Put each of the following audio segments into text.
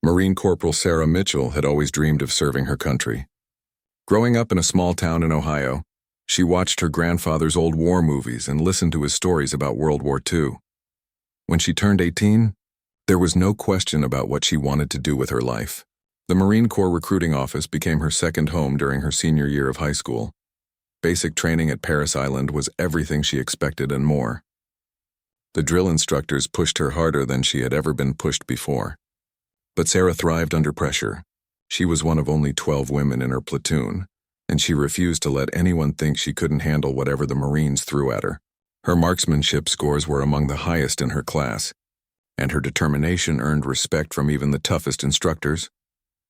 Marine Corporal Sarah Mitchell had always dreamed of serving her country. Growing up in a small town in Ohio, she watched her grandfather's old war movies and listened to his stories about World War II. When she turned 18, there was no question about what she wanted to do with her life. The Marine Corps recruiting office became her second home during her senior year of high school. Basic training at Parris Island was everything she expected and more. The drill instructors pushed her harder than she had ever been pushed before. But Sarah thrived under pressure. She was one of only 12 women in her platoon, and she refused to let anyone think she couldn't handle whatever the Marines threw at her. Her marksmanship scores were among the highest in her class, and her determination earned respect from even the toughest instructors.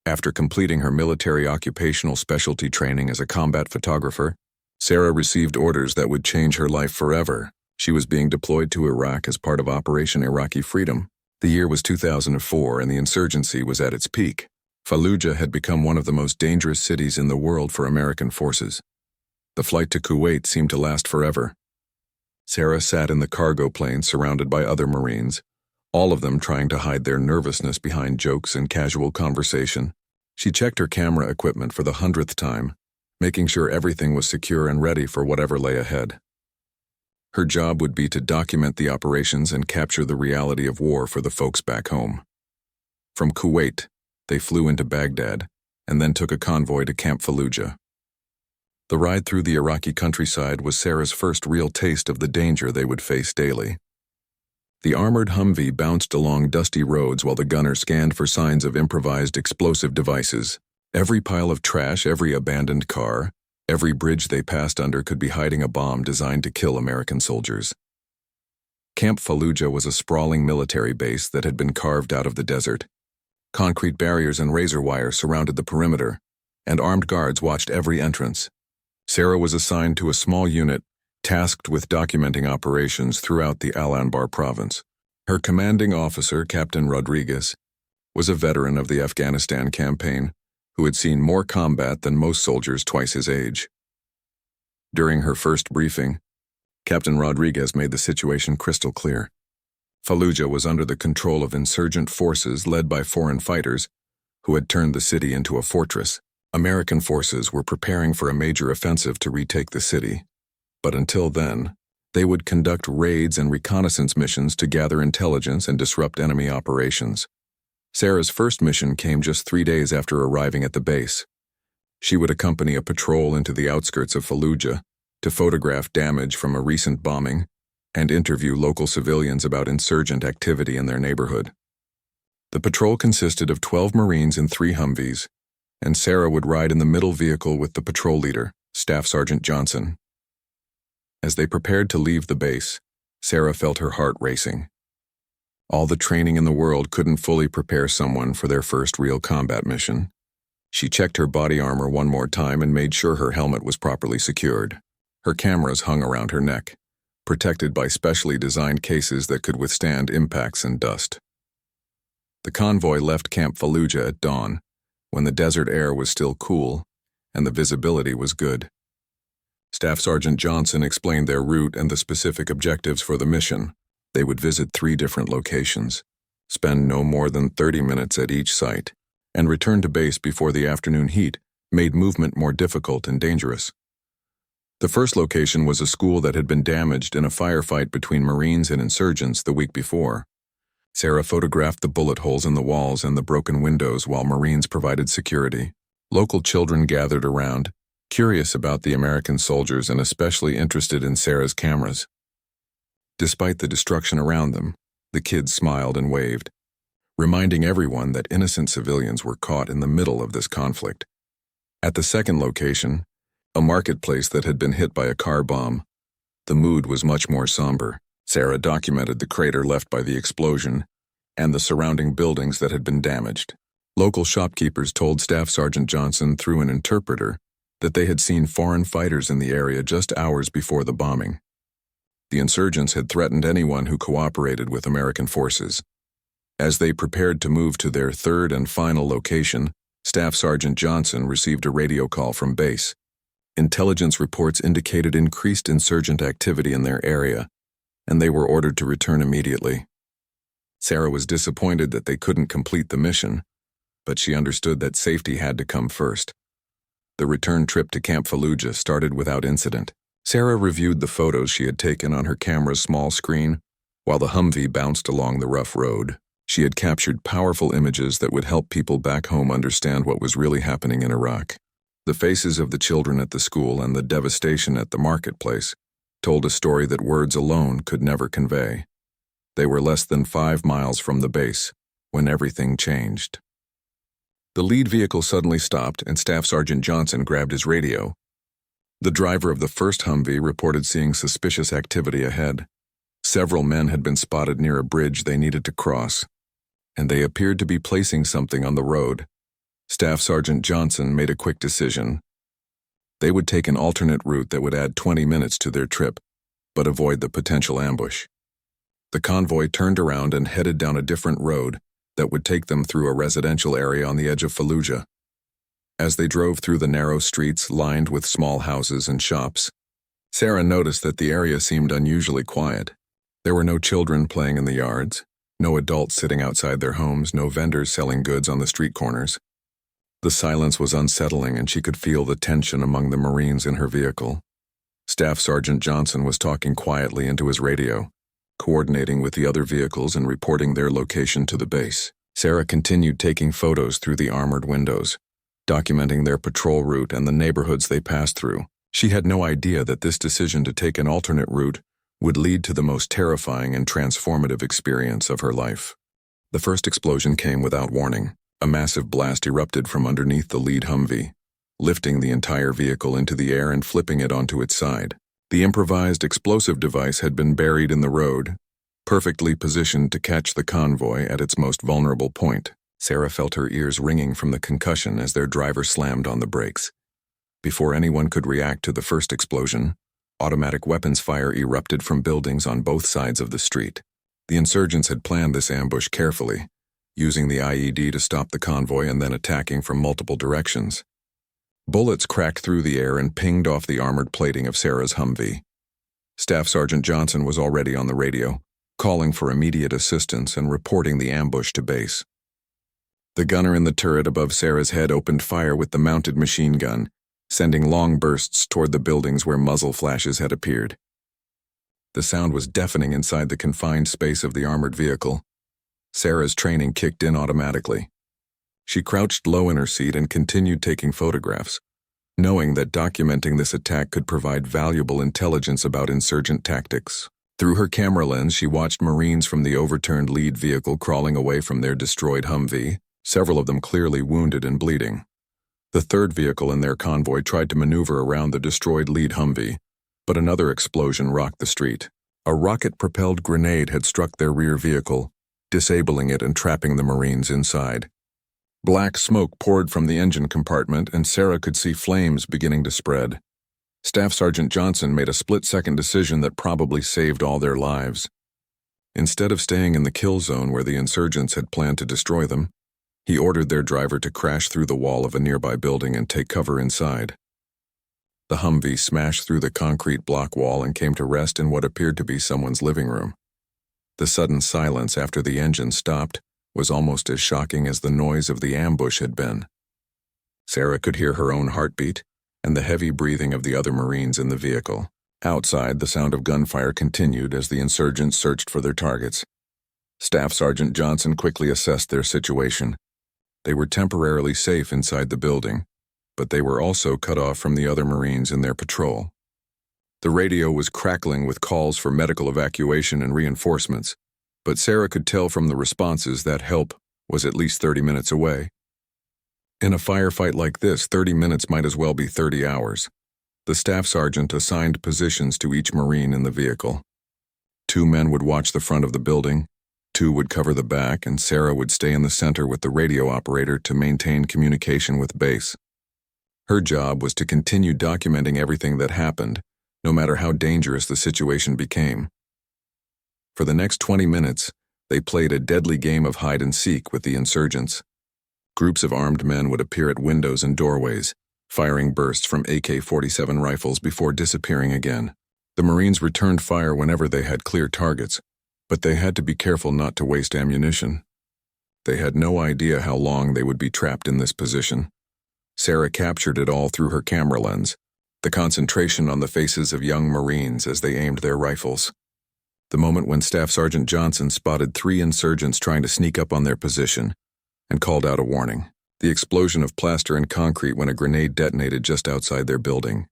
After completing her military occupational specialty training as a combat photographer, Sarah received orders that would change her life forever. She was being deployed to Iraq as part of Operation Iraqi Freedom. The year was 2004 and the insurgency was at its peak. Fallujah had become one of the most dangerous cities in the world for American forces. The flight to Kuwait seemed to last forever. Sarah sat in the cargo plane surrounded by other Marines, all of them trying to hide their nervousness behind jokes and casual conversation. She checked her camera equipment for the 100th time, making sure everything was secure and ready for whatever lay ahead. Her job would be to document the operations and capture the reality of war for the folks back home. From Kuwait, they flew into Baghdad and then took a convoy to Camp Fallujah. The ride through the Iraqi countryside was Sarah's first real taste of the danger they would face daily. The armored Humvee bounced along dusty roads while the gunner scanned for signs of improvised explosive devices. Every pile of trash, every abandoned car, every bridge they passed under could be hiding a bomb designed to kill American soldiers. Camp Fallujah was a sprawling military base that had been carved out of the desert. Concrete barriers and razor wire surrounded the perimeter, and armed guards watched every entrance. Sarah was assigned to a small unit tasked with documenting operations throughout the Al-Anbar province. Her commanding officer, Captain Rodriguez, was a veteran of the Afghanistan campaign who had seen more combat than most soldiers twice his age. During her first briefing, Captain Rodriguez made the situation crystal clear. Fallujah was under the control of insurgent forces led by foreign fighters who had turned the city into a fortress. American forces were preparing for a major offensive to retake the city, but until then, they would conduct raids and reconnaissance missions to gather intelligence and disrupt enemy operations. Sarah's first mission came just 3 days after arriving at the base. She would accompany a patrol into the outskirts of Fallujah to photograph damage from a recent bombing and interview local civilians about insurgent activity in their neighborhood. The patrol consisted of 12 Marines in 3 Humvees, and Sarah would ride in the middle vehicle with the patrol leader, Staff Sergeant Johnson. As they prepared to leave the base, Sarah felt her heart racing. All the training in the world couldn't fully prepare someone for their first real combat mission. She checked her body armor one more time and made sure her helmet was properly secured. Her cameras hung around her neck, protected by specially designed cases that could withstand impacts and dust. The convoy left Camp Fallujah at dawn, when the desert air was still cool and the visibility was good. Staff Sergeant Johnson explained their route and the specific objectives for the mission. They would visit 3 different locations, spend no more than 30 minutes at each site, and return to base before the afternoon heat made movement more difficult and dangerous. The first location was a school that had been damaged in a firefight between Marines and insurgents the week before. Sarah photographed the bullet holes in the walls and the broken windows while Marines provided security. Local children gathered around, curious about the American soldiers and especially interested in Sarah's cameras. Despite the destruction around them, the kids smiled and waved, reminding everyone that innocent civilians were caught in the middle of this conflict. At the second location, a marketplace that had been hit by a car bomb, the mood was much more somber. Sarah documented the crater left by the explosion and the surrounding buildings that had been damaged. Local shopkeepers told Staff Sergeant Johnson through an interpreter that they had seen foreign fighters in the area just hours before the bombing. The insurgents had threatened anyone who cooperated with American forces. As they prepared to move to their third and final location, Staff Sergeant Johnson received a radio call from base. Intelligence reports indicated increased insurgent activity in their area, and they were ordered to return immediately. Sarah was disappointed that they couldn't complete the mission, but she understood that safety had to come first. The return trip to Camp Fallujah started without incident. Sarah reviewed the photos she had taken on her camera's small screen, while the Humvee bounced along the rough road. She had captured powerful images that would help people back home understand what was really happening in Iraq. The faces of the children at the school and the devastation at the marketplace told a story that words alone could never convey. They were less than 5 miles from the base when everything changed. The lead vehicle suddenly stopped and Staff Sergeant Johnson grabbed his radio. The driver of the first Humvee reported seeing suspicious activity ahead. Several men had been spotted near a bridge they needed to cross, and they appeared to be placing something on the road. Staff Sergeant Johnson made a quick decision. They would take an alternate route that would add 20 minutes to their trip, but avoid the potential ambush. The convoy turned around and headed down a different road that would take them through a residential area on the edge of Fallujah. As they drove through the narrow streets lined with small houses and shops, Sarah noticed that the area seemed unusually quiet. There were no children playing in the yards, no adults sitting outside their homes, no vendors selling goods on the street corners. The silence was unsettling, and she could feel the tension among the Marines in her vehicle. Staff Sergeant Johnson was talking quietly into his radio, coordinating with the other vehicles and reporting their location to the base. Sarah continued taking photos through the armored windows, documenting their patrol route and the neighborhoods they passed through. She had no idea that this decision to take an alternate route would lead to the most terrifying and transformative experience of her life. The first explosion came without warning. A massive blast erupted from underneath the lead Humvee, lifting the entire vehicle into the air and flipping it onto its side. The improvised explosive device had been buried in the road, perfectly positioned to catch the convoy at its most vulnerable point. Sarah felt her ears ringing from the concussion as their driver slammed on the brakes. Before anyone could react to the first explosion, automatic weapons fire erupted from buildings on both sides of the street. The insurgents had planned this ambush carefully, using the IED to stop the convoy and then attacking from multiple directions. Bullets cracked through the air and pinged off the armored plating of Sarah's Humvee. Staff Sergeant Johnson was already on the radio, calling for immediate assistance and reporting the ambush to base. The gunner in the turret above Sarah's head opened fire with the mounted machine gun, sending long bursts toward the buildings where muzzle flashes had appeared. The sound was deafening inside the confined space of the armored vehicle. Sarah's training kicked in automatically. She crouched low in her seat and continued taking photographs, knowing that documenting this attack could provide valuable intelligence about insurgent tactics. Through her camera lens, she watched Marines from the overturned lead vehicle crawling away from their destroyed Humvee, several of them clearly wounded and bleeding. The third vehicle in their convoy tried to maneuver around the destroyed lead Humvee, but another explosion rocked the street. A rocket-propelled grenade had struck their rear vehicle, disabling it and trapping the Marines inside. Black smoke poured from the engine compartment, and Sarah could see flames beginning to spread. Staff Sergeant Johnson made a split-second decision that probably saved all their lives. Instead of staying in the kill zone where the insurgents had planned to destroy them, he ordered their driver to crash through the wall of a nearby building and take cover inside. The Humvee smashed through the concrete block wall and came to rest in what appeared to be someone's living room. The sudden silence after the engine stopped was almost as shocking as the noise of the ambush had been. Sarah could hear her own heartbeat and the heavy breathing of the other Marines in the vehicle. Outside, the sound of gunfire continued as the insurgents searched for their targets. Staff Sergeant Johnson quickly assessed their situation. They were temporarily safe inside the building, but they were also cut off from the other Marines in their patrol. The radio was crackling with calls for medical evacuation and reinforcements, but Sarah could tell from the responses that help was at least 30 minutes away. In a firefight like this, 30 minutes might as well be 30 hours. The staff sergeant assigned positions to each Marine in the vehicle. 2 men would watch the front of the building, 2 would cover the back, and Sarah would stay in the center with the radio operator to maintain communication with base. Her job was to continue documenting everything that happened, no matter how dangerous the situation became. For the next 20 minutes, they played a deadly game of hide-and-seek with the insurgents. Groups of armed men would appear at windows and doorways, firing bursts from AK-47 rifles before disappearing again. The Marines returned fire whenever they had clear targets, but they had to be careful not to waste ammunition. They had no idea how long they would be trapped in this position. Sarah captured it all through her camera lens, the concentration on the faces of young Marines as they aimed their rifles. The moment when Staff Sergeant Johnson spotted 3 insurgents trying to sneak up on their position and called out a warning. The explosion of plaster and concrete when a grenade detonated just outside their building.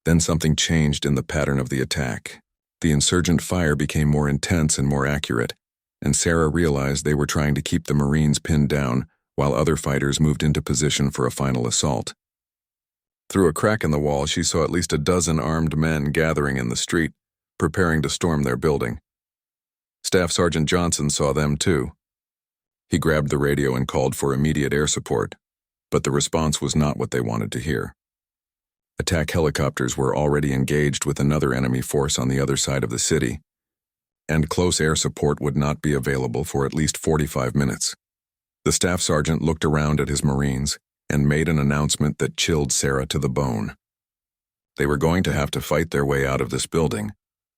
Then something changed in the pattern of the attack. The insurgent fire became more intense and more accurate, and Sarah realized they were trying to keep the Marines pinned down while other fighters moved into position for a final assault. Through a crack in the wall, she saw at least a dozen armed men gathering in the street, preparing to storm their building. Staff Sergeant Johnson saw them too. He grabbed the radio and called for immediate air support, but the response was not what they wanted to hear. Attack helicopters were already engaged with another enemy force on the other side of the city, and close air support would not be available for at least 45 minutes. The staff sergeant looked around at his Marines and made an announcement that chilled Sarah to the bone. They were going to have to fight their way out of this building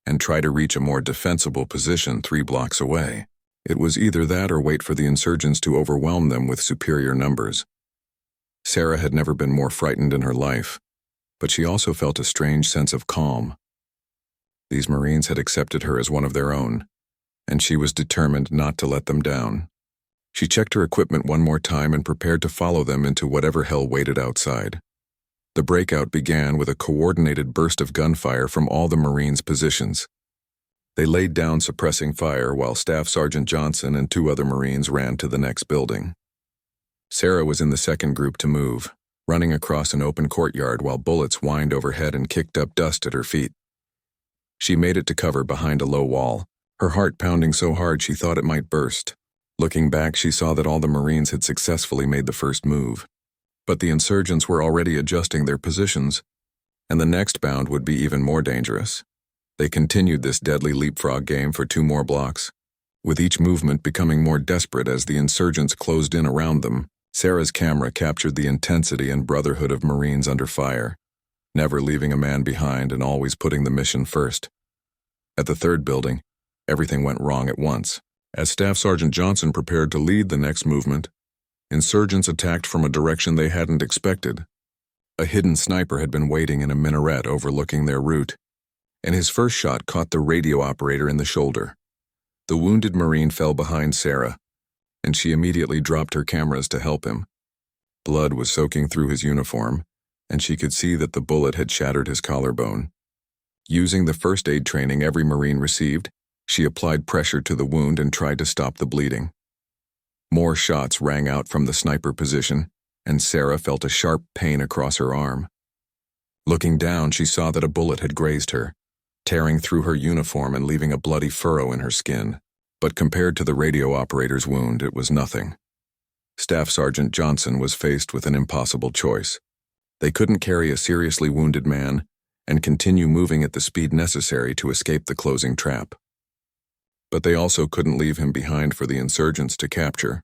and try to reach a more defensible position 3 blocks away. It was either that or wait for the insurgents to overwhelm them with superior numbers. Sarah had never been more frightened in her life, but she also felt a strange sense of calm. These Marines had accepted her as one of their own, and she was determined not to let them down. She checked her equipment one more time and prepared to follow them into whatever hell waited outside. The breakout began with a coordinated burst of gunfire from all the Marines' positions. They laid down suppressing fire while Staff Sergeant Johnson and 2 other Marines ran to the next building. Sarah was in the second group to move, running across an open courtyard while bullets whined overhead and kicked up dust at her feet. She made it to cover behind a low wall, her heart pounding so hard she thought it might burst. Looking back, she saw that all the Marines had successfully made the first move. But the insurgents were already adjusting their positions, and the next bound would be even more dangerous. They continued this deadly leapfrog game for 2 more blocks, with each movement becoming more desperate as the insurgents closed in around them. Sarah's camera captured the intensity and brotherhood of Marines under fire, never leaving a man behind and always putting the mission first. At the third building, everything went wrong at once. As Staff Sergeant Johnson prepared to lead the next movement, insurgents attacked from a direction they hadn't expected. A hidden sniper had been waiting in a minaret overlooking their route, and his first shot caught the radio operator in the shoulder. The wounded Marine fell behind Sarah, and she immediately dropped her cameras to help him. Blood was soaking through his uniform, and she could see that the bullet had shattered his collarbone. Using the first aid training every Marine received, she applied pressure to the wound and tried to stop the bleeding. More shots rang out from the sniper position, and Sarah felt a sharp pain across her arm. Looking down, she saw that a bullet had grazed her, tearing through her uniform and leaving a bloody furrow in her skin. But compared to the radio operator's wound, it was nothing. Staff Sergeant Johnson was faced with an impossible choice. They couldn't carry a seriously wounded man and continue moving at the speed necessary to escape the closing trap. But they also couldn't leave him behind for the insurgents to capture.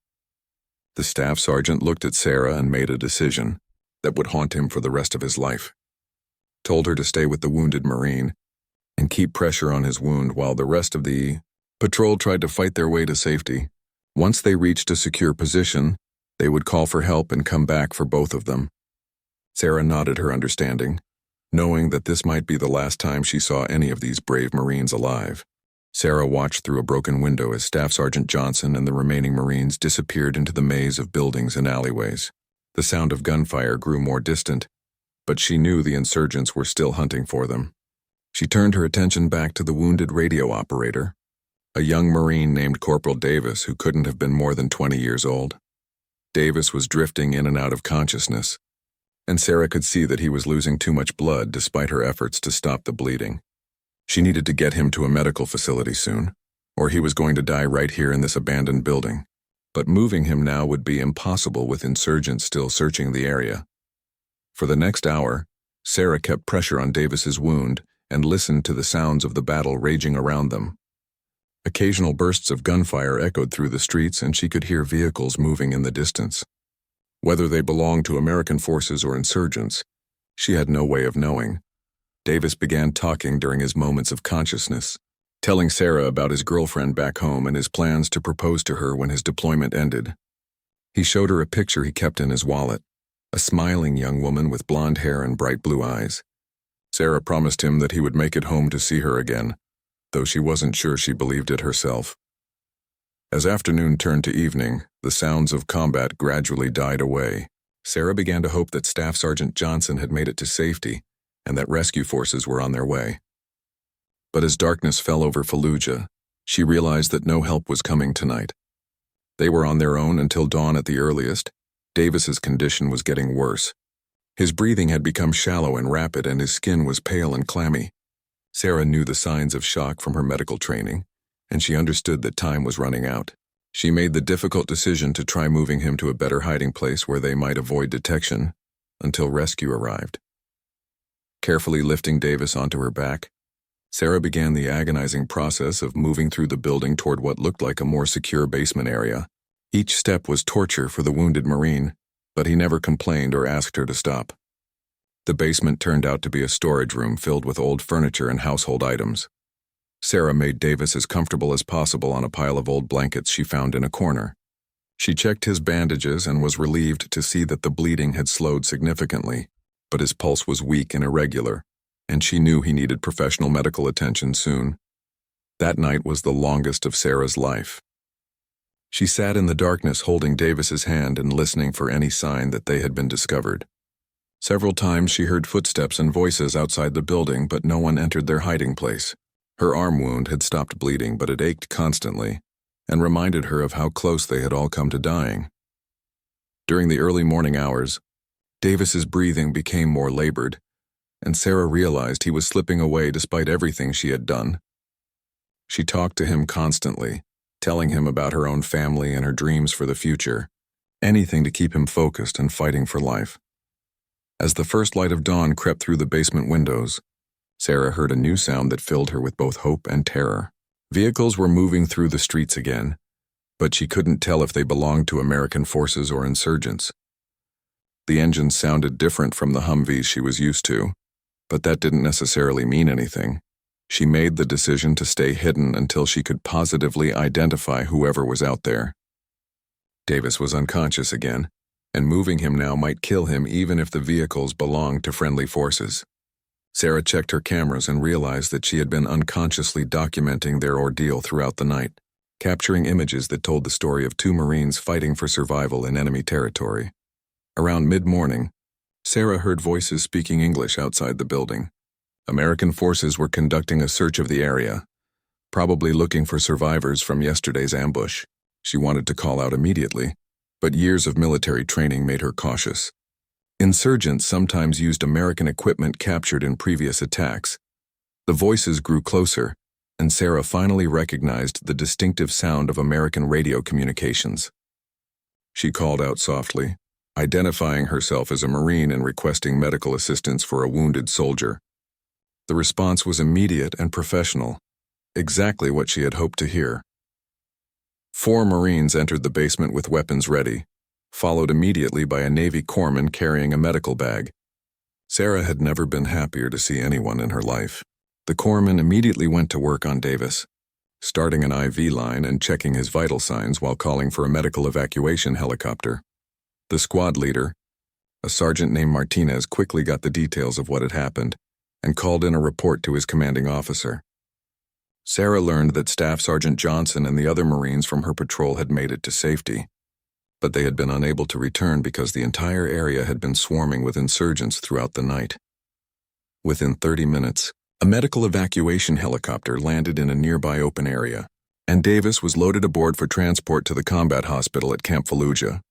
The staff sergeant looked at Sarah and made a decision that would haunt him for the rest of his life. Told her to stay with the wounded Marine and keep pressure on his wound while the rest of the patrol tried to fight their way to safety. Once they reached a secure position, they would call for help and come back for both of them. Sarah nodded her understanding, knowing that this might be the last time she saw any of these brave Marines alive. Sarah watched through a broken window as Staff Sergeant Johnson and the remaining Marines disappeared into the maze of buildings and alleyways. The sound of gunfire grew more distant, but she knew the insurgents were still hunting for them. She turned her attention back to the wounded radio operator, a young Marine named Corporal Davis who couldn't have been more than 20 years old. Davis was drifting in and out of consciousness, and Sarah could see that he was losing too much blood despite her efforts to stop the bleeding. She needed to get him to a medical facility soon, or he was going to die right here in this abandoned building. But moving him now would be impossible with insurgents still searching the area. For the next hour, Sarah kept pressure on Davis's wound and listened to the sounds of the battle raging around them. Occasional bursts of gunfire echoed through the streets, and she could hear vehicles moving in the distance. Whether they belonged to American forces or insurgents, she had no way of knowing. Davis began talking during his moments of consciousness, telling Sarah about his girlfriend back home and his plans to propose to her when his deployment ended. He showed her a picture he kept in his wallet, a smiling young woman with blonde hair and bright blue eyes. Sarah promised him that he would make it home to see her again, though she wasn't sure she believed it herself. As afternoon turned to evening, the sounds of combat gradually died away. Sarah began to hope that Staff Sergeant Johnson had made it to safety and that rescue forces were on their way. But as darkness fell over Fallujah, she realized that no help was coming tonight. They were on their own until dawn at the earliest. Davis's condition was getting worse. His breathing had become shallow and rapid, and his skin was pale and clammy. Sarah knew the signs of shock from her medical training, and she understood that time was running out. She made the difficult decision to try moving him to a better hiding place where they might avoid detection until rescue arrived. Carefully lifting Davis onto her back, Sarah began the agonizing process of moving through the building toward what looked like a more secure basement area. Each step was torture for the wounded Marine, but he never complained or asked her to stop. The basement turned out to be a storage room filled with old furniture and household items. Sarah made Davis as comfortable as possible on a pile of old blankets she found in a corner. She checked his bandages and was relieved to see that the bleeding had slowed significantly, but his pulse was weak and irregular, and she knew he needed professional medical attention soon. That night was the longest of Sarah's life. She sat in the darkness holding Davis's hand and listening for any sign that they had been discovered. Several times she heard footsteps and voices outside the building, but no one entered their hiding place. Her arm wound had stopped bleeding, but it ached constantly and reminded her of how close they had all come to dying. During the early morning hours, Davis's breathing became more labored, and Sarah realized he was slipping away despite everything she had done. She talked to him constantly, telling him about her own family and her dreams for the future, anything to keep him focused and fighting for life. As the first light of dawn crept through the basement windows, Sarah heard a new sound that filled her with both hope and terror. Vehicles were moving through the streets again, but she couldn't tell if they belonged to American forces or insurgents. The engines sounded different from the Humvees she was used to, but that didn't necessarily mean anything. She made the decision to stay hidden until she could positively identify whoever was out there. Davis was unconscious again, and moving him now might kill him even if the vehicles belonged to friendly forces. Sarah checked her cameras and realized that she had been unconsciously documenting their ordeal throughout the night, capturing images that told the story of two Marines fighting for survival in enemy territory. Around mid-morning, Sarah heard voices speaking English outside the building. American forces were conducting a search of the area, probably looking for survivors from yesterday's ambush. She wanted to call out immediately, but years of military training made her cautious. Insurgents sometimes used American equipment captured in previous attacks. The voices grew closer, and Sarah finally recognized the distinctive sound of American radio communications. She called out softly, identifying herself as a Marine and requesting medical assistance for a wounded soldier. The response was immediate and professional, exactly what she had hoped to hear. 4 Marines entered the basement with weapons ready, followed immediately by a Navy corpsman carrying a medical bag. Sarah had never been happier to see anyone in her life. The corpsman immediately went to work on Davis, starting an IV line and checking his vital signs while calling for a medical evacuation helicopter. The squad leader, a sergeant named Martinez, quickly got the details of what had happened and called in a report to his commanding officer. Sarah learned that Staff Sergeant Johnson and the other Marines from her patrol had made it to safety, but they had been unable to return because the entire area had been swarming with insurgents throughout the night. Within 30 minutes, a medical evacuation helicopter landed in a nearby open area, and Davis was loaded aboard for transport to the combat hospital at Camp Fallujah.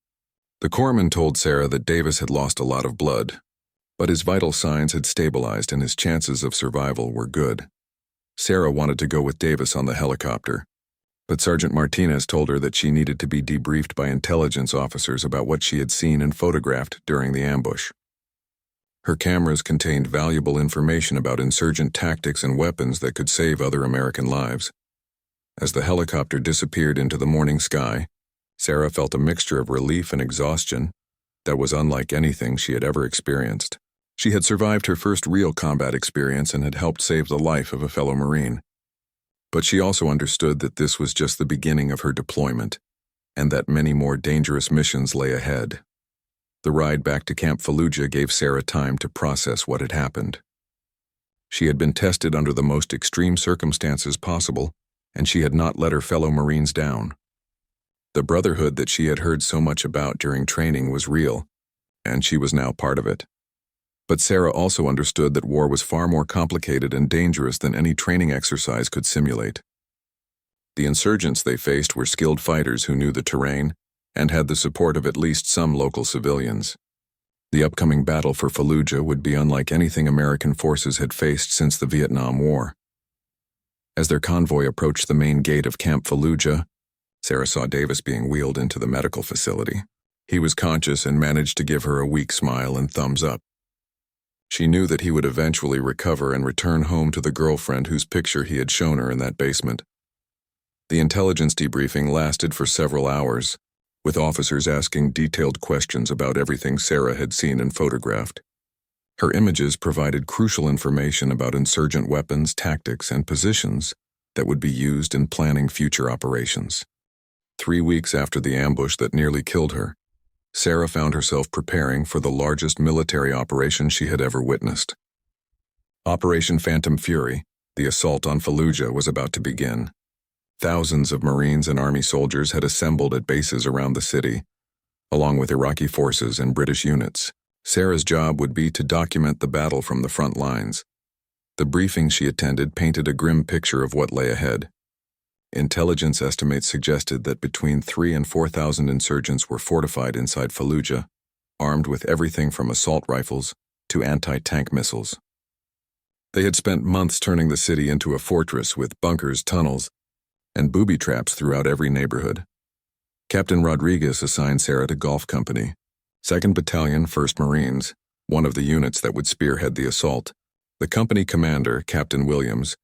The corpsman told Sarah that Davis had lost a lot of blood, but his vital signs had stabilized and his chances of survival were good. Sarah wanted to go with Davis on the helicopter, but Sergeant Martinez told her that she needed to be debriefed by intelligence officers about what she had seen and photographed during the ambush. Her cameras contained valuable information about insurgent tactics and weapons that could save other American lives. As the helicopter disappeared into the morning sky, Sarah felt a mixture of relief and exhaustion that was unlike anything she had ever experienced. She had survived her first real combat experience and had helped save the life of a fellow Marine. But she also understood that this was just the beginning of her deployment. and that many more dangerous missions lay ahead. The ride back to Camp Fallujah gave Sarah time to process what had happened. She had been tested under the most extreme circumstances possible, and she had not let her fellow Marines down. The brotherhood that she had heard so much about during training was real, and she was now part of it. But Sarah also understood that war was far more complicated and dangerous than any training exercise could simulate. The insurgents they faced were skilled fighters who knew the terrain and had the support of at least some local civilians. The upcoming battle for Fallujah would be unlike anything American forces had faced since the Vietnam War. As their convoy approached the main gate of Camp Fallujah, Sarah saw Davis being wheeled into the medical facility. He was conscious and managed to give her a weak smile and thumbs up. She knew that he would eventually recover and return home to the girlfriend whose picture he had shown her in that basement. The intelligence debriefing lasted for several hours, with officers asking detailed questions about everything Sarah had seen and photographed. Her images provided crucial information about insurgent weapons, tactics, and positions that would be used in planning future operations. 3 weeks after the ambush that nearly killed her, Sarah found herself preparing for the largest military operation she had ever witnessed. Operation Phantom Fury, the assault on Fallujah, was about to begin. Thousands of Marines and Army soldiers had assembled at bases around the city, along with Iraqi forces and British units. Sarah's job would be to document the battle from the front lines. The briefing she attended painted a grim picture of what lay ahead. Intelligence estimates suggested that between 3,000 and 4,000 insurgents were fortified inside Fallujah, armed with everything from assault rifles to anti-tank missiles. They had spent months turning the city into a fortress with bunkers, tunnels, and booby traps throughout every neighborhood. Captain Rodriguez assigned Sarah to Golf Company, 2nd Battalion, 1st Marines, one of the units that would spearhead the assault. The company commander, Captain Williams,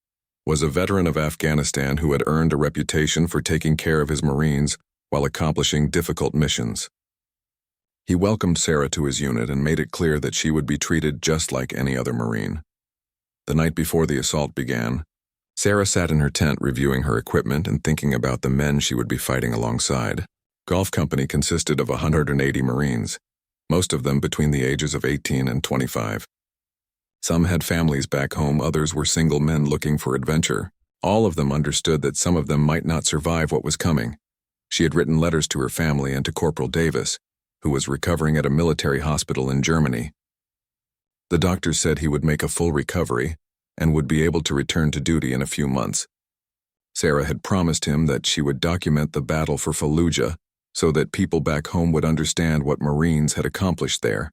was a veteran of Afghanistan who had earned a reputation for taking care of his Marines while accomplishing difficult missions. He welcomed Sarah to his unit and made it clear that she would be treated just like any other Marine. The night before the assault began, Sarah sat in her tent reviewing her equipment and thinking about the men she would be fighting alongside. Golf Company consisted of 180 Marines, most of them between the ages of 18 and 25. Some had families back home, others were single men looking for adventure. All of them understood that some of them might not survive what was coming. She had written letters to her family and to Corporal Davis, who was recovering at a military hospital in Germany. The doctors said he would make a full recovery and would be able to return to duty in a few months. Sarah had promised him that she would document the battle for Fallujah so that people back home would understand what Marines had accomplished there.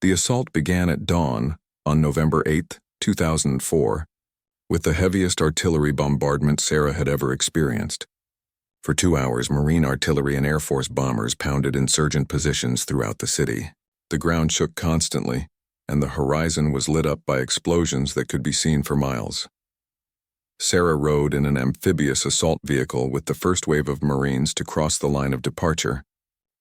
The assault began at dawn on November 8, 2004, with the heaviest artillery bombardment Sarah had ever experienced. For 2 hours, Marine artillery and Air Force bombers pounded insurgent positions throughout the city. The ground shook constantly, and the horizon was lit up by explosions that could be seen for miles. Sarah rode in an amphibious assault vehicle with the first wave of Marines to cross the line of departure.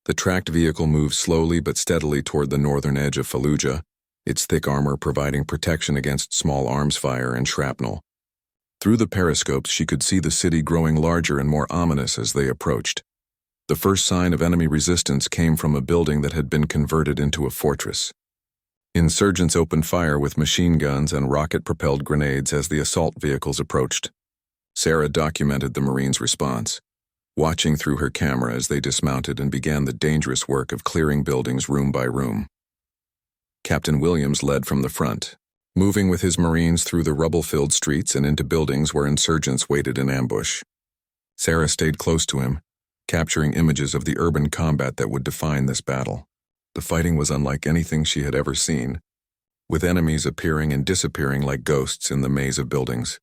The tracked vehicle moved slowly but steadily toward the northern edge of Fallujah, its thick armor providing protection against small arms fire and shrapnel. Through the periscopes, she could see the city growing larger and more ominous as they approached. The first sign of enemy resistance came from a building that had been converted into a fortress. Insurgents opened fire with machine guns and rocket-propelled grenades as the assault vehicles approached. Sarah documented the Marines' response, watching through her camera as they dismounted and began the dangerous work of clearing buildings room by room. Captain Williams led from the front, moving with his Marines through the rubble-filled streets and into buildings where insurgents waited in ambush. Sarah stayed close to him, capturing images of the urban combat that would define this battle. The fighting was unlike anything she had ever seen, with enemies appearing and disappearing like ghosts in the maze of buildings.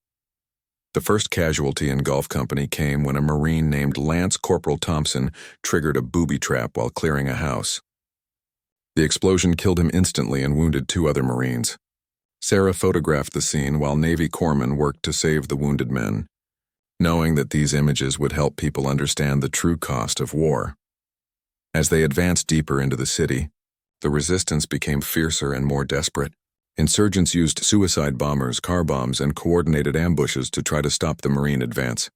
The first casualty in Golf Company came when a Marine named Lance Corporal Thompson triggered a booby trap while clearing a house. The explosion killed him instantly and wounded 2 other Marines. Sarah photographed the scene while Navy corpsmen worked to save the wounded men, knowing that these images would help people understand the true cost of war. As they advanced deeper into the city, the resistance became fiercer and more desperate. Insurgents used suicide bombers, car bombs, and coordinated ambushes to try to stop the Marine advance.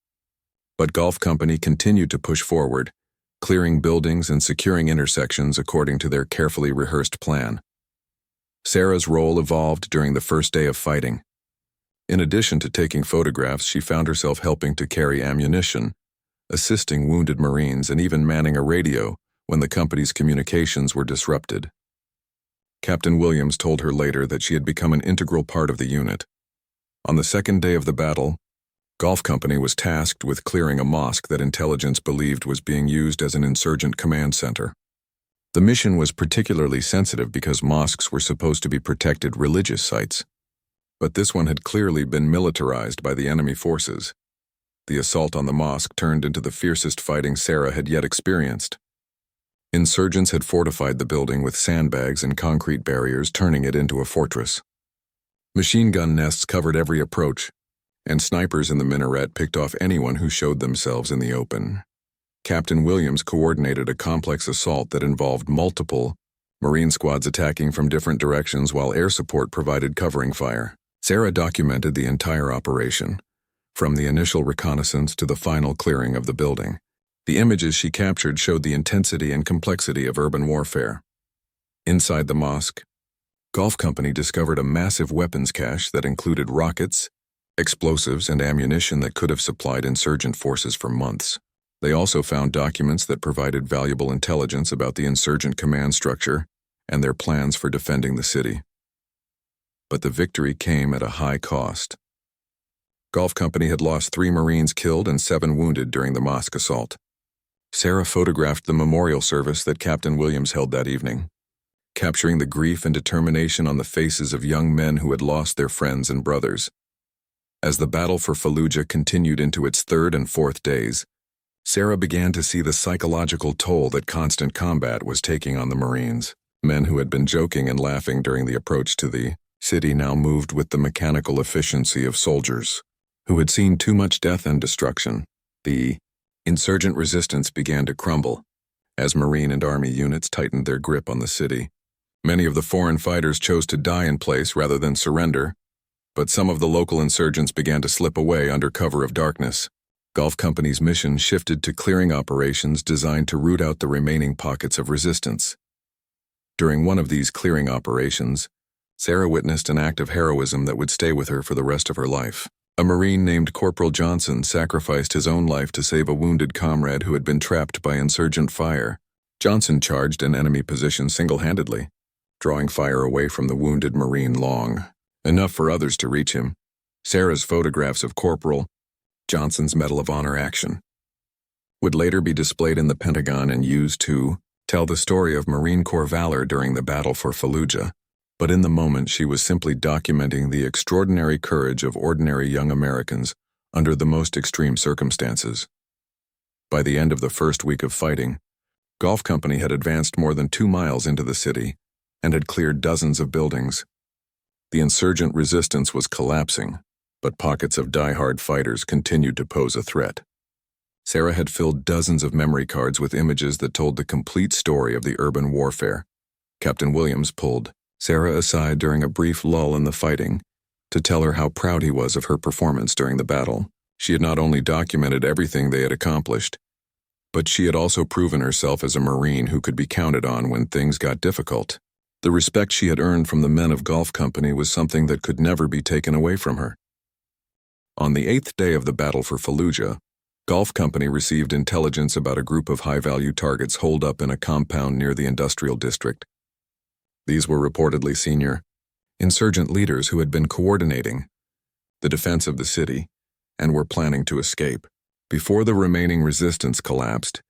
But Golf Company continued to push forward, clearing buildings and securing intersections according to their carefully rehearsed plan. Sarah's role evolved during the first day of fighting. In addition to taking photographs, she found herself helping to carry ammunition, assisting wounded Marines, and even manning a radio when the company's communications were disrupted. Captain Williams told her later that she had become an integral part of the unit. On the second day of the battle, Gulf Company was tasked with clearing a mosque that intelligence believed was being used as an insurgent command center. The mission was particularly sensitive because mosques were supposed to be protected religious sites. But this one had clearly been militarized by the enemy forces. The assault on the mosque turned into the fiercest fighting Sarah had yet experienced. Insurgents had fortified the building with sandbags and concrete barriers, turning it into a fortress. Machine gun nests covered every approach, and snipers in the minaret picked off anyone who showed themselves in the open. Captain Williams coordinated a complex assault that involved multiple Marine squads attacking from different directions while air support provided covering fire. Sarah documented the entire operation, from the initial reconnaissance to the final clearing of the building. The images she captured showed the intensity and complexity of urban warfare. Inside the mosque, Gulf Company discovered a massive weapons cache that included rockets, explosives, and ammunition that could have supplied insurgent forces for months. They also found documents that provided valuable intelligence about the insurgent command structure and their plans for defending the city. But the victory came at a high cost. Gulf Company had lost 3 Marines killed and 7 wounded during the mosque assault. Sarah photographed the memorial service that Captain Williams held that evening, capturing the grief and determination on the faces of young men who had lost their friends and brothers. As the battle for Fallujah continued into its 3rd and 4th days, Sarah began to see the psychological toll that constant combat was taking on the Marines. Men who had been joking and laughing during the approach to the city now moved with the mechanical efficiency of soldiers who had seen too much death and destruction. The insurgent resistance began to crumble as Marine and Army units tightened their grip on the city. Many of the foreign fighters chose to die in place rather than surrender, but some of the local insurgents began to slip away under cover of darkness. Gulf Company's mission shifted to clearing operations designed to root out the remaining pockets of resistance. During one of these clearing operations, Sarah witnessed an act of heroism that would stay with her for the rest of her life. A Marine named Corporal Johnson sacrificed his own life to save a wounded comrade who had been trapped by insurgent fire. Johnson charged an enemy position single-handedly, drawing fire away from the wounded Marine long enough for others to reach him. Sarah's photographs of Corporal Johnson's Medal of Honor action would later be displayed in the Pentagon and used to tell the story of Marine Corps valor during the battle for Fallujah. But in the moment, she was simply documenting the extraordinary courage of ordinary young Americans under the most extreme circumstances. By the end of the first week of fighting, Gulf Company had advanced more than 2 miles into the city and had cleared dozens of buildings. The insurgent resistance was collapsing, but pockets of die-hard fighters continued to pose a threat. Sarah had filled dozens of memory cards with images that told the complete story of the urban warfare. Captain Williams pulled Sarah aside during a brief lull in the fighting to tell her how proud he was of her performance during the battle. She had not only documented everything they had accomplished, but she had also proven herself as a Marine who could be counted on when things got difficult. The respect she had earned from the men of Gulf Company was something that could never be taken away from her. On the 8th day of the battle for Fallujah, Gulf Company received intelligence about a group of high-value targets holed up in a compound near the industrial district. These were reportedly senior insurgent leaders who had been coordinating the defense of the city and were planning to escape. Before the remaining resistance collapsed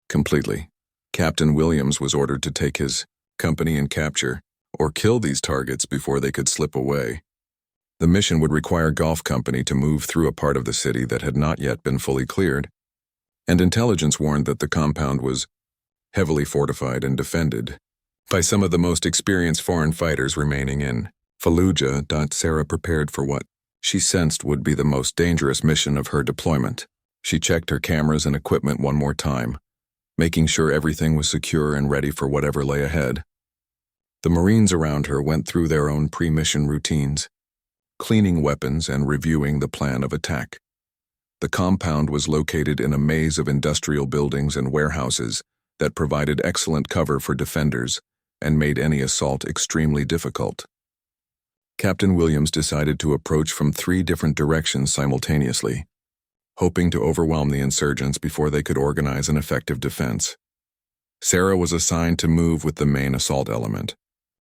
completely, Captain Williams was ordered to take his company and capture or kill these targets before they could slip away. The mission would require Gulf Company to move through a part of the city that had not yet been fully cleared, and intelligence warned that the compound was heavily fortified and defended by some of the most experienced foreign fighters remaining in Fallujah. Sarah prepared for what she sensed would be the most dangerous mission of her deployment. She checked her cameras and equipment one more time, making sure everything was secure and ready for whatever lay ahead. The Marines around her went through their own pre-mission routines, cleaning weapons and reviewing the plan of attack. The compound was located in a maze of industrial buildings and warehouses that provided excellent cover for defenders and made any assault extremely difficult. Captain Williams decided to approach from 3 different directions simultaneously, hoping to overwhelm the insurgents before they could organize an effective defense. Sarah was assigned to move with the main assault element,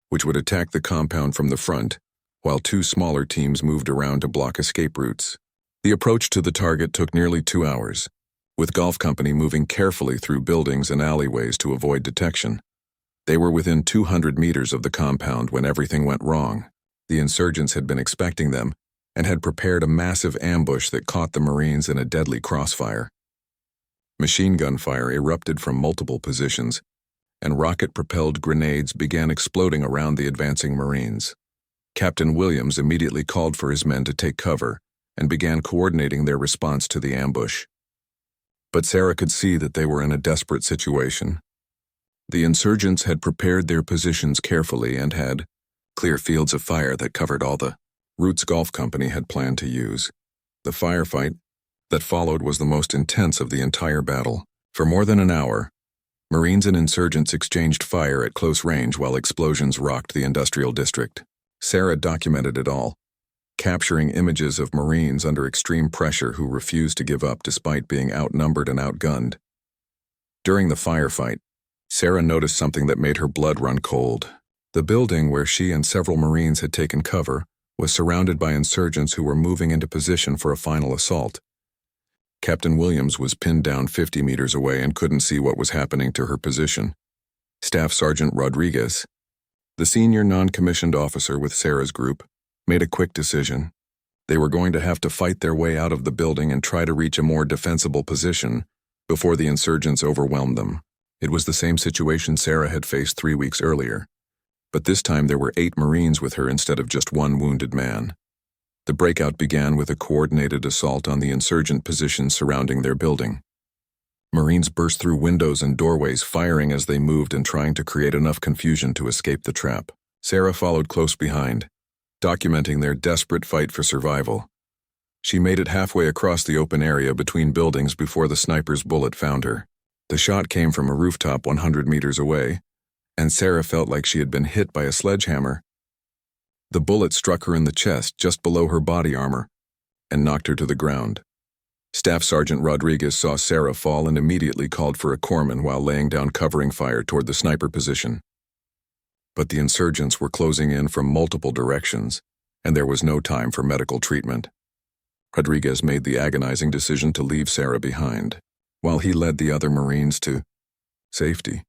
which would attack the compound from the front, while 2 smaller teams moved around to block escape routes. The approach to the target took nearly 2 hours, with Golf Company moving carefully through buildings and alleyways to avoid detection. They were within 200 meters of the compound when everything went wrong. The insurgents had been expecting them and had prepared a massive ambush that caught the Marines in a deadly crossfire. Machine gun fire erupted from multiple positions, and rocket-propelled grenades began exploding around the advancing Marines. Captain Williams immediately called for his men to take cover and began coordinating their response to the ambush. But Sarah could see that they were in a desperate situation. The insurgents had prepared their positions carefully and had clear fields of fire that covered all the routes Golf Company had planned to use. The firefight that followed was the most intense of the entire battle. For more than an hour, Marines and insurgents exchanged fire at close range while explosions rocked the industrial district. Sarah documented it all, capturing images of Marines under extreme pressure who refused to give up despite being outnumbered and outgunned. During the firefight, Sarah noticed something that made her blood run cold. The building where she and several Marines had taken cover was surrounded by insurgents who were moving into position for a final assault. Captain Williams was pinned down 50 meters away and couldn't see what was happening to her position. Staff Sergeant Rodriguez, the senior non-commissioned officer with Sarah's group, made a quick decision. They were going to have to fight their way out of the building and try to reach a more defensible position before the insurgents overwhelmed them. It was the same situation Sarah had faced 3 weeks earlier, but this time there were 8 Marines with her instead of just 1 wounded man. The breakout began with a coordinated assault on the insurgent positions surrounding their building. Marines burst through windows and doorways, firing as they moved and trying to create enough confusion to escape the trap. Sarah followed close behind, documenting their desperate fight for survival. She made it halfway across the open area between buildings before the sniper's bullet found her. The shot came from a rooftop 100 meters away, and Sarah felt like she had been hit by a sledgehammer. The bullet struck her in the chest just below her body armor and knocked her to the ground. Staff Sergeant Rodriguez saw Sarah fall and immediately called for a corpsman while laying down covering fire toward the sniper position. But the insurgents were closing in from multiple directions, and there was no time for medical treatment. Rodriguez made the agonizing decision to leave Sarah behind, while he led the other Marines to safety.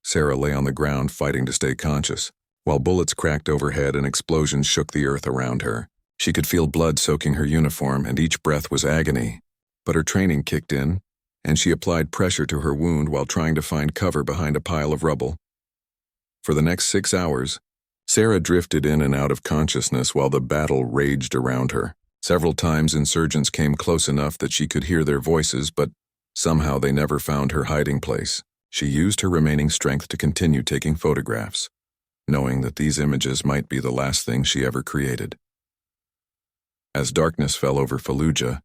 Sarah lay on the ground fighting to stay conscious, while bullets cracked overhead and explosions shook the earth around her. She could feel blood soaking her uniform, and each breath was agony. But her training kicked in, and she applied pressure to her wound while trying to find cover behind a pile of rubble. For the next 6 hours, Sarah drifted in and out of consciousness while the battle raged around her. Several times insurgents came close enough that she could hear their voices, but somehow they never found her hiding place. She used her remaining strength to continue taking photographs, knowing that these images might be the last thing she ever created. As darkness fell over Fallujah,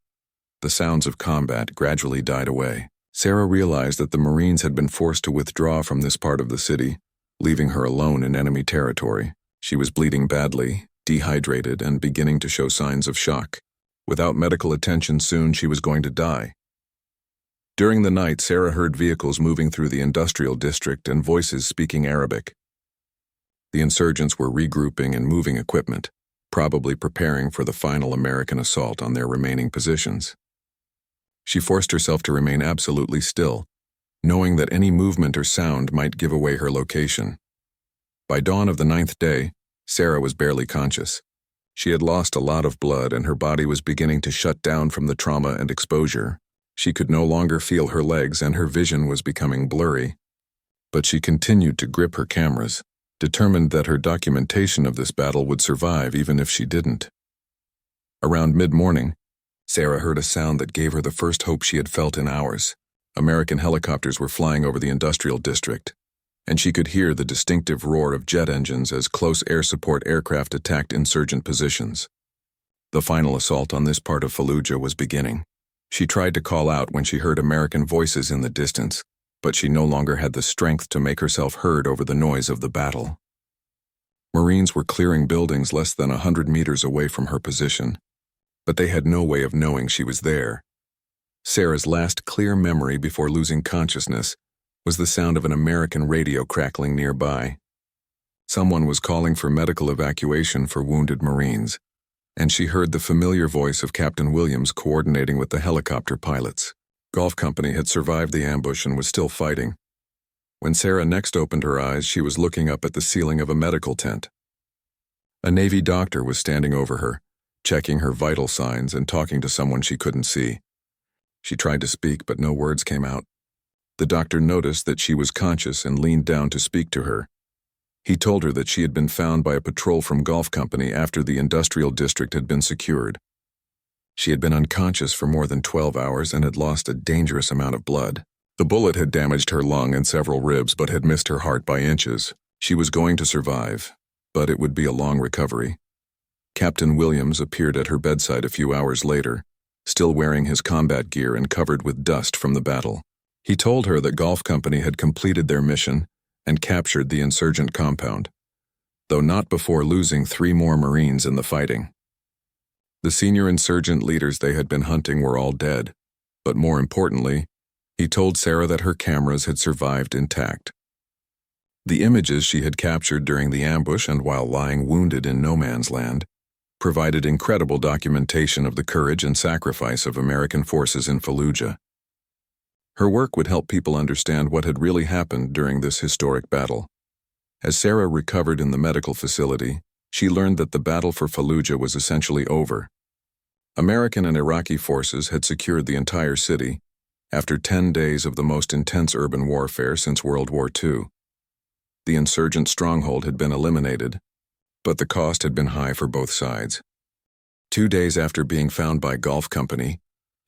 the sounds of combat gradually died away. Sarah realized that the Marines had been forced to withdraw from this part of the city, leaving her alone in enemy territory. She was bleeding badly, dehydrated, and beginning to show signs of shock. Without medical attention, soon she was going to die. During the night, Sarah heard vehicles moving through the industrial district and voices speaking Arabic. The insurgents were regrouping and moving equipment, probably preparing for the final American assault on their remaining positions. She forced herself to remain absolutely still, knowing that any movement or sound might give away her location. By dawn of the 9th day, Sarah was barely conscious. She had lost a lot of blood and her body was beginning to shut down from the trauma and exposure. She could no longer feel her legs and her vision was becoming blurry. But she continued to grip her cameras, determined that her documentation of this battle would survive even if she didn't. Around mid-morning, Sarah heard a sound that gave her the first hope she had felt in hours. American helicopters were flying over the industrial district, and she could hear the distinctive roar of jet engines as close air support aircraft attacked insurgent positions. The final assault on this part of Fallujah was beginning. She tried to call out when she heard American voices in the distance, but she no longer had the strength to make herself heard over the noise of the battle. Marines were clearing buildings less than 100 meters away from her position, but they had no way of knowing she was there. Sarah's last clear memory before losing consciousness was the sound of an American radio crackling nearby. Someone was calling for medical evacuation for wounded Marines, and she heard the familiar voice of Captain Williams coordinating with the helicopter pilots. Golf Company had survived the ambush and was still fighting. When Sarah next opened her eyes, she was looking up at the ceiling of a medical tent. A Navy doctor was standing over her, checking her vital signs and talking to someone she couldn't see. She tried to speak, but no words came out. The doctor noticed that she was conscious and leaned down to speak to her. He told her that she had been found by a patrol from Golf Company after the industrial district had been secured. She had been unconscious for more than 12 hours and had lost a dangerous amount of blood. The bullet had damaged her lung and several ribs but had missed her heart by inches. She was going to survive, but it would be a long recovery. Captain Williams appeared at her bedside a few hours later, still wearing his combat gear and covered with dust from the battle. He told her that Golf Company had completed their mission and captured the insurgent compound, though not before losing 3 more Marines in the fighting. The senior insurgent leaders they had been hunting were all dead, but more importantly, he told Sarah that her cameras had survived intact. The images she had captured during the ambush and while lying wounded in no man's land provided incredible documentation of the courage and sacrifice of American forces in Fallujah. Her work would help people understand what had really happened during this historic battle. As Sarah recovered in the medical facility, she learned that the battle for Fallujah was essentially over. American and Iraqi forces had secured the entire city after 10 days of the most intense urban warfare since World War II. The insurgent stronghold had been eliminated, but the cost had been high for both sides. 2 days after being found by Golf Company,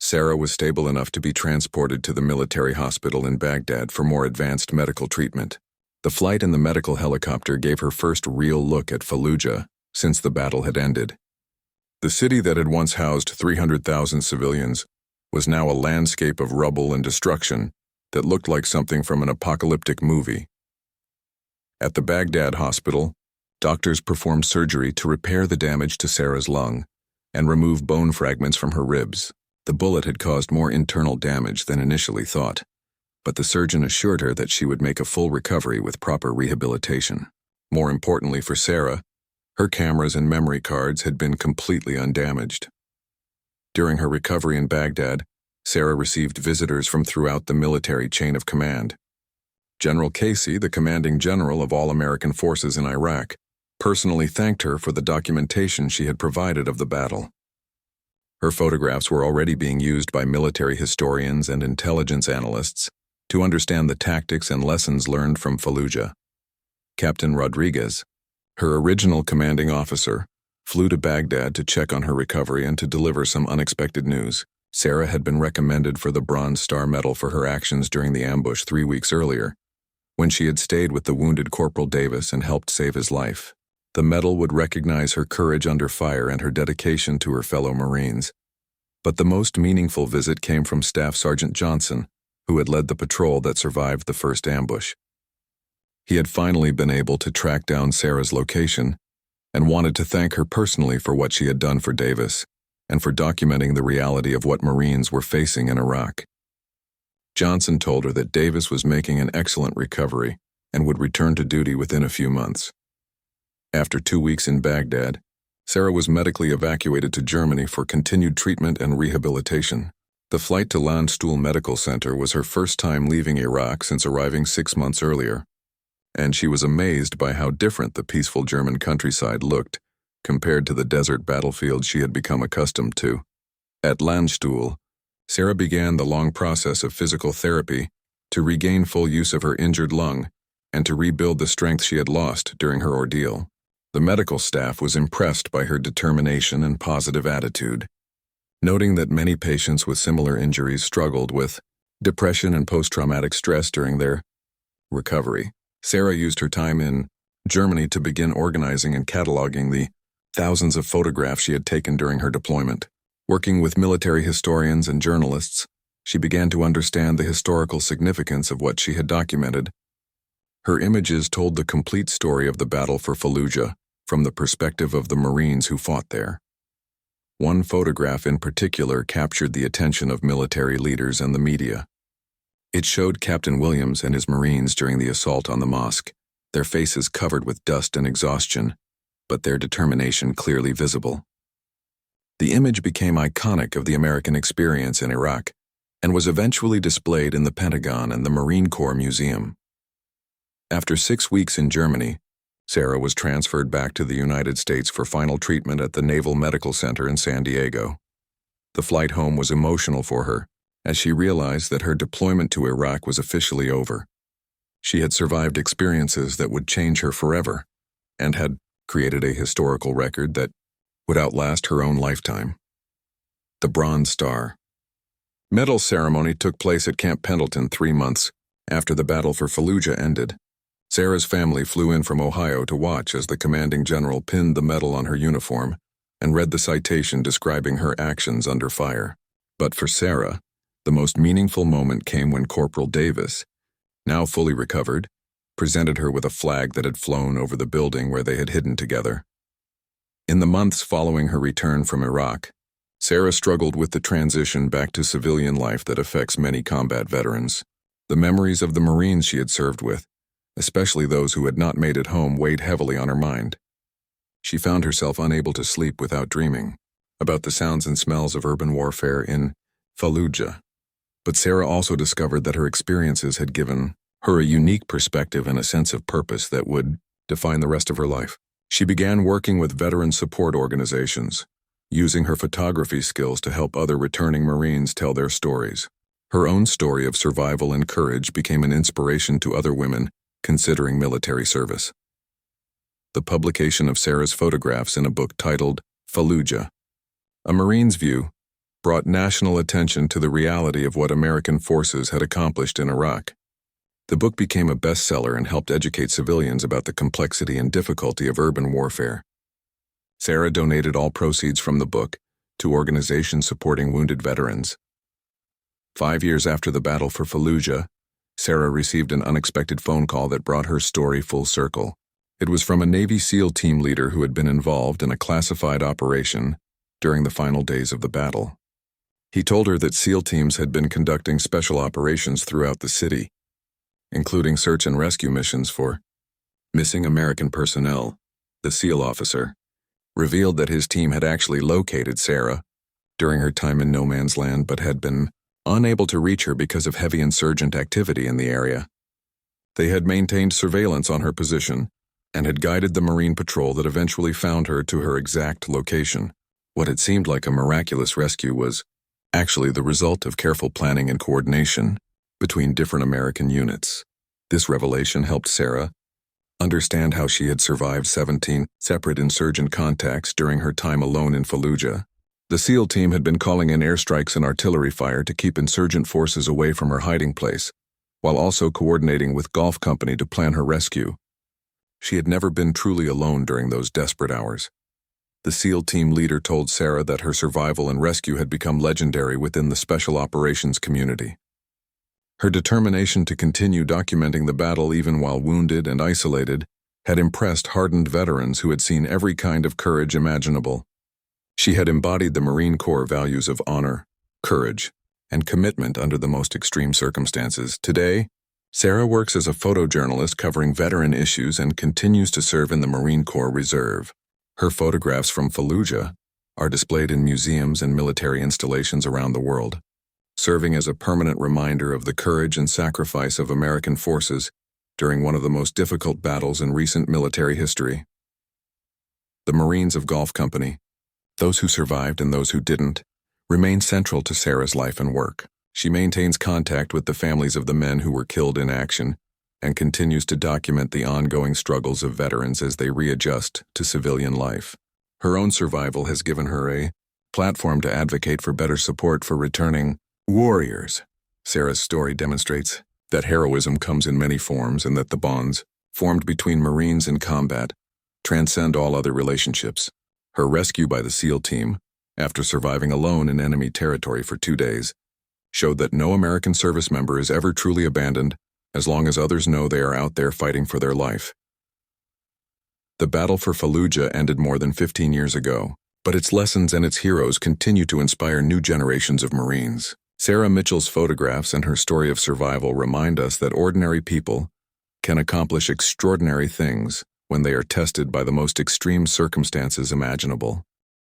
Sarah was stable enough to be transported to the military hospital in Baghdad for more advanced medical treatment. The flight in the medical helicopter gave her first real look at Fallujah since the battle had ended. The city that had once housed 300,000 civilians was now a landscape of rubble and destruction that looked like something from an apocalyptic movie. At the Baghdad hospital, doctors performed surgery to repair the damage to Sarah's lung and remove bone fragments from her ribs. The bullet had caused more internal damage than initially thought, but the surgeon assured her that she would make a full recovery with proper rehabilitation. More importantly for Sarah, her cameras and memory cards had been completely undamaged. During her recovery in Baghdad, Sarah received visitors from throughout the military chain of command. General Casey, the commanding general of all American forces in Iraq, personally thanked her for the documentation she had provided of the battle. Her photographs were already being used by military historians and intelligence analysts to understand the tactics and lessons learned from Fallujah. Captain Rodriguez, her original commanding officer, flew to Baghdad to check on her recovery and to deliver some unexpected news. Sarah had been recommended for the Bronze Star Medal for her actions during the ambush 3 weeks earlier, when she had stayed with the wounded Corporal Davis and helped save his life. The medal would recognize her courage under fire and her dedication to her fellow Marines. But the most meaningful visit came from Staff Sergeant Johnson, who had led the patrol that survived the first ambush. He had finally been able to track down Sarah's location and wanted to thank her personally for what she had done for Davis and for documenting the reality of what Marines were facing in Iraq. Johnson told her that Davis was making an excellent recovery and would return to duty within a few months. After 2 weeks in Baghdad, Sarah was medically evacuated to Germany for continued treatment and rehabilitation. The flight to Landstuhl Medical Center was her first time leaving Iraq since arriving 6 months earlier, and she was amazed by how different the peaceful German countryside looked compared to the desert battlefields she had become accustomed to. At Landstuhl, Sarah began the long process of physical therapy to regain full use of her injured lung and to rebuild the strength she had lost during her ordeal. The medical staff was impressed by her determination and positive attitude, noting that many patients with similar injuries struggled with depression and post-traumatic stress during their recovery. Sarah used her time in Germany to begin organizing and cataloging the thousands of photographs she had taken during her deployment. Working with military historians and journalists, she began to understand the historical significance of what she had documented. Her images told the complete story of the battle for Fallujah from the perspective of the Marines who fought there. One photograph in particular captured the attention of military leaders and the media. It showed Captain Williams and his Marines during the assault on the mosque, their faces covered with dust and exhaustion, but their determination clearly visible. The image became iconic of the American experience in Iraq and was eventually displayed in the Pentagon and the Marine Corps Museum. After 6 weeks in Germany, Sarah was transferred back to the United States for final treatment at the Naval Medical Center in San Diego. The flight home was emotional for her, as she realized that her deployment to Iraq was officially over. She had survived experiences that would change her forever, and had created a historical record that would outlast her own lifetime. The Bronze Star. Medal ceremony took place at Camp Pendleton 3 months after the battle for Fallujah ended. Sarah's family flew in from Ohio to watch as the commanding general pinned the medal on her uniform and read the citation describing her actions under fire. But for Sarah, the most meaningful moment came when Corporal Davis, now fully recovered, presented her with a flag that had flown over the building where they had hidden together. In the months following her return from Iraq, Sarah struggled with the transition back to civilian life that affects many combat veterans. The memories of the Marines she had served with, especially those who had not made it home, weighed heavily on her mind. She found herself unable to sleep without dreaming about the sounds and smells of urban warfare in Fallujah. But Sarah also discovered that her experiences had given her a unique perspective and a sense of purpose that would define the rest of her life. She began working with veteran support organizations, using her photography skills to help other returning Marines tell their stories. Her own story of survival and courage became an inspiration to other women considering military service. The publication of Sarah's photographs in a book titled Fallujah, A Marine's View, brought national attention to the reality of what American forces had accomplished in Iraq. The book became a bestseller and helped educate civilians about the complexity and difficulty of urban warfare. Sarah donated all proceeds from the book to organizations supporting wounded veterans. 5 years after the battle for Fallujah, Sarah received an unexpected phone call that brought her story full circle. It was from a Navy SEAL team leader who had been involved in a classified operation during the final days of the battle. He told her that SEAL teams had been conducting special operations throughout the city, including search and rescue missions for missing American personnel. The SEAL officer revealed that his team had actually located Sarah during her time in no man's land, but had been unable to reach her because of heavy insurgent activity in the area. They had maintained surveillance on her position and had guided the Marine patrol that eventually found her to her exact location. What had seemed like a miraculous rescue was actually the result of careful planning and coordination between different American units. This revelation helped Sarah understand how she had survived 17 separate insurgent contacts during her time alone in Fallujah. The SEAL team had been calling in airstrikes and artillery fire to keep insurgent forces away from her hiding place, while also coordinating with Gulf Company to plan her rescue. She had never been truly alone during those desperate hours. The SEAL team leader told Sarah that her survival and rescue had become legendary within the special operations community. Her determination to continue documenting the battle even while wounded and isolated had impressed hardened veterans who had seen every kind of courage imaginable. She had embodied the Marine Corps values of honor, courage, and commitment under the most extreme circumstances. Today, Sarah works as a photojournalist covering veteran issues and continues to serve in the Marine Corps Reserve. Her photographs from Fallujah are displayed in museums and military installations around the world, serving as a permanent reminder of the courage and sacrifice of American forces during one of the most difficult battles in recent military history. The Marines of Gulf Company, those who survived and those who didn't, remain central to Sarah's life and work. She maintains contact with the families of the men who were killed in action and continues to document the ongoing struggles of veterans as they readjust to civilian life. Her own survival has given her a platform to advocate for better support for returning warriors. Sarah's story demonstrates that heroism comes in many forms and that the bonds formed between Marines in combat transcend all other relationships. Her rescue by the SEAL team after surviving alone in enemy territory for 2 days, showed that no American service member is ever truly abandoned as long as others know they are out there fighting for their life. The battle for Fallujah ended more than 15 years ago, but its lessons and its heroes continue to inspire new generations of Marines. Sarah Mitchell's photographs and her story of survival remind us that ordinary people can accomplish extraordinary things when they are tested by the most extreme circumstances imaginable.